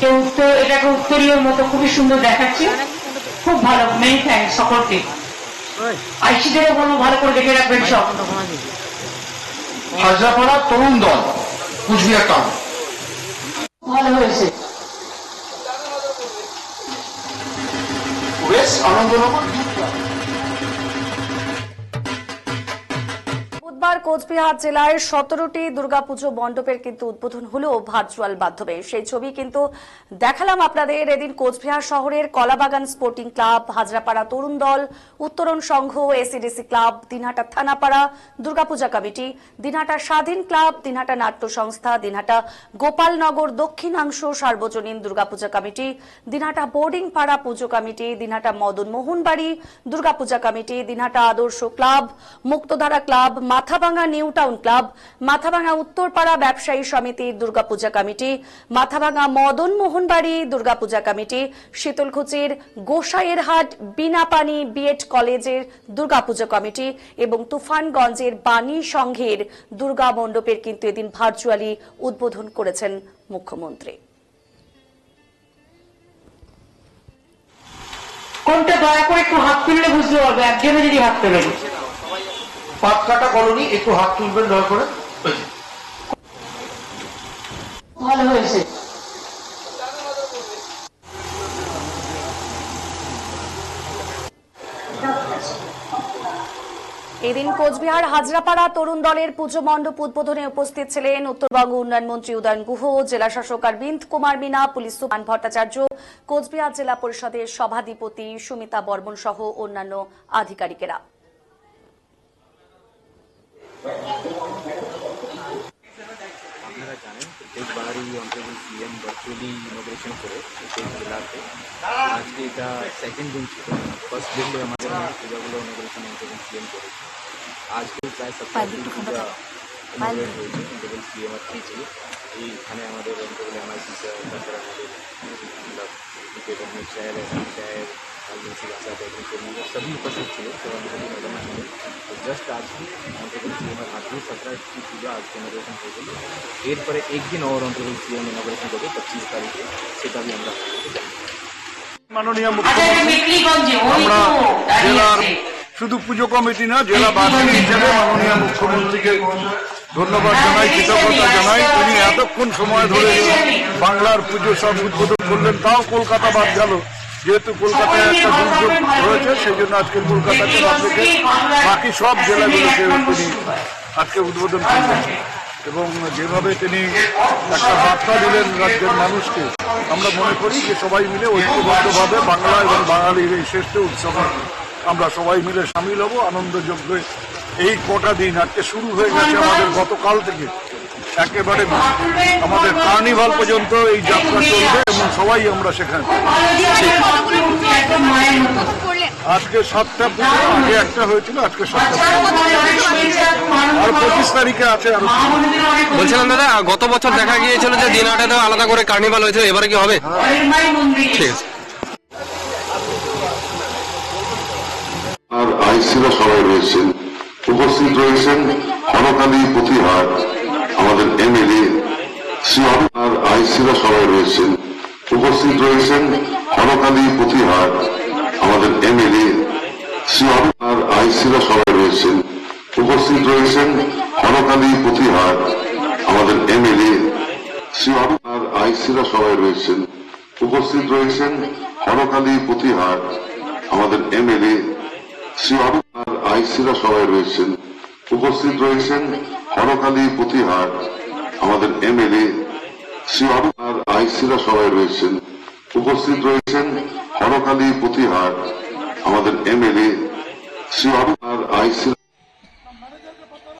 যে উত্তর এটাকে উত্তরীয় মতো খুবই সুন্দর দেখাচ্ছে, খুব ভালো, মেনি থ্যাঙ্কস সকলকে। আইসিদেরও বলবো ভালো করে দেখে রাখবেন সব। হাজরাপাড়া তরুণ দল, কুচবিহার টাউন। ভালো হয়েছে। বেশ আনন্দনগর। বুধবার কোচবিহার জেলায় 17টি দুর্গাপুজো মণ্ডপের কিন্তু উদ্বোধন হলো ভার্চুয়াল মাধ্যমে। সেই ছবি কিন্তু দেখালাম আপনাদের। এদিন কোচবিহার শহরের Kalabagan sporting club, Hazrapara Tarun Dal, Uttaran Sangha, ACDC club, Dinhata Thanapara Durga Puja committee, Dinhata Swadhin club, Dinhata নাট্য সংস্থা, দিনহাটা গোপালনগর দক্ষিণাংশ সার্বজনীন Durga Puja committee, Dinhata boarding para puja committee, Dinhata Madan Mohanbari Durga Puja committee, Dinhata Adarsha club, Muktadhara club, Mathabhanga new town club, Mathabhanga Uttarpara ব্যবসায়ী সমিতির দুর্গাপূজা কমিটি, মাথাভাঙা মদন মোহনবাড়ি দুর্গাপূজা কমিটি, শীতলকুচির গোসাইয়েরহাট বিনাপানি বিএড কলেজের দুর্গাপূজা কমিটি এবং তুফানগঞ্জের বাণী সংঘের দুর্গা মণ্ডপের কিন্তু এদিন ভার্চুয়ালি উদ্বোধন করেছেন মুখ্যমন্ত্রী। কোনটা দয়া করে একটু হাত তুললে বুঝতে পারবে, একজনে যদি হাত তোলেন। পাতকাটা কলোনি, একটু হাত তুলবেন দয়া করে। ভালো হয়েছে। এদিন কোচবিহার হাজরাপাড়া তরুণ দলের পুজো মণ্ডপ উদ্বোধনে উপস্থিত ছিলেন উত্তরবঙ্গ উন্নয়ন মন্ত্রী উদয়ন গুহ, জেলা শাসক অরবিন্দ কুমার মিনা, পুলিশ সুপার ভট্টাচার্য, কোচবিহার জেলা পরিষদের সভাধিপতি সুমিতা বর্মন সহ অন্যান্য আধিকারিকেরা। আপনারা জানেন প্রত্যেকবারই অনারেবল সিএম ভার্চুয়ালি ইনোগ্রেশন করে প্রত্যেক জেলাতে। আজকে এটা সেকেন্ড দিন ছিল। ফার্স্ট দিনে আমাদের পূজাগুলো ইনোগ্রেশন অনারেবল সিএম করেছে। আজকে প্রায় 70টি পূজা ইনোগ্রেট হয়েছে অনারেবল সিএম আর ছিল। এইখানে আমাদের অনারেবল এমআইসি স্যার, তারপরে আমাদের क्रिकेट अमित शाह, एसपी साहब, राजनीति आजाद सभी उपस्थित थे। तो अनुभवी नजर आए तो जस्ट आज ही ऑनरेबल सीएम हाथी 17 की पूजा आज के इनोग्रेशन हो गई। एरपर एक दिन और ऑनरेबल सीएम इनोग्रेशन करবে 25 তারিখে, সেটা भी আমরা মাননীয় মুখ্যমন্ত্রী, আমরা জেলার শুধু পুজো কমিটি না, জেলাবাসী হিসেবে মাননীয় মুখ্যমন্ত্রীকে ধন্যবাদ জানাই, কৃতজ্ঞতা জানাই। তিনি এতক্ষণ সময় ধরে বাংলার পুজো সব উদ্বোধন করলেন, তাও কলকাতা বাদ গেল। যেহেতু কলকাতায় একটা দুর্যোগ রয়েছে, সেই জন্য আজকে কলকাতাকে বাদ রেখে বাকি সব জেলাগুলোকে তিনি আজকে উদ্বোধন করলেন। এবং যেভাবে তিনি একটা বার্তা দিলেন রাজ্যের মানুষকে, আমরা মনে করি যে সবাই মিলে ঐক্যবদ্ধভাবে বাংলা এবং বাঙালির এই শ্রেষ্ঠ উৎসবে আমরা সবাই মিলে সামিল হব আনন্দযজ্ঞে। এই কটা দিন আজকে শুরু হয়ে গেছে আমাদের গতকাল থেকে, একেবারে আমাদের কার্নিভাল পর্যন্ত এই যাত্রা চলবে এবং সবাই আমরা সেখানে। আজকে 7টা পুজো, আগে একটা হয়েছিল, আজকে 7টা আর 25 তারিখে আছে আরো। বলছিলাম দাদা, গত বছর দেখা গিয়েছিল যে দিনহাটাতেও আলাদা করে কার্নিভাল হয়েছে, এবারে কি হবে? ঠিক আছে। আর আইসিরা সবাই রয়েছেন, উপস্থিত রয়েছেন হরকালী প্রতিহার আমাদের এমএলএ শ্রী আর আইসিরা সবাই রয়েছেন, উপস্থিত রয়েছেন হরকালী প্রতিহার আমাদের এমএলএ শ্রী আর আইসিরা সবাই রয়েছেন, উপস্থিত রয়েছেন হরকালী প্রতিহার আমাদের এমএলএ শ্রী আর আইসিরা সবাই রয়েছেন, উপস্থিত রয়েছেন হরকালী প্রতিহার আমাদের এমএলএ শ্রী আর আইসিরা সবাই রয়েছেন, উপস্থিত রয়েছেন হরকালী প্রতিহার আমাদের এমএলএ শ্রী আর আইসিরা সবাই রয়েছেন, উপস্থিত রয়েছেন হরকালী প্রতিহার আমাদের এমএলএ শ্রী আর আইসিরা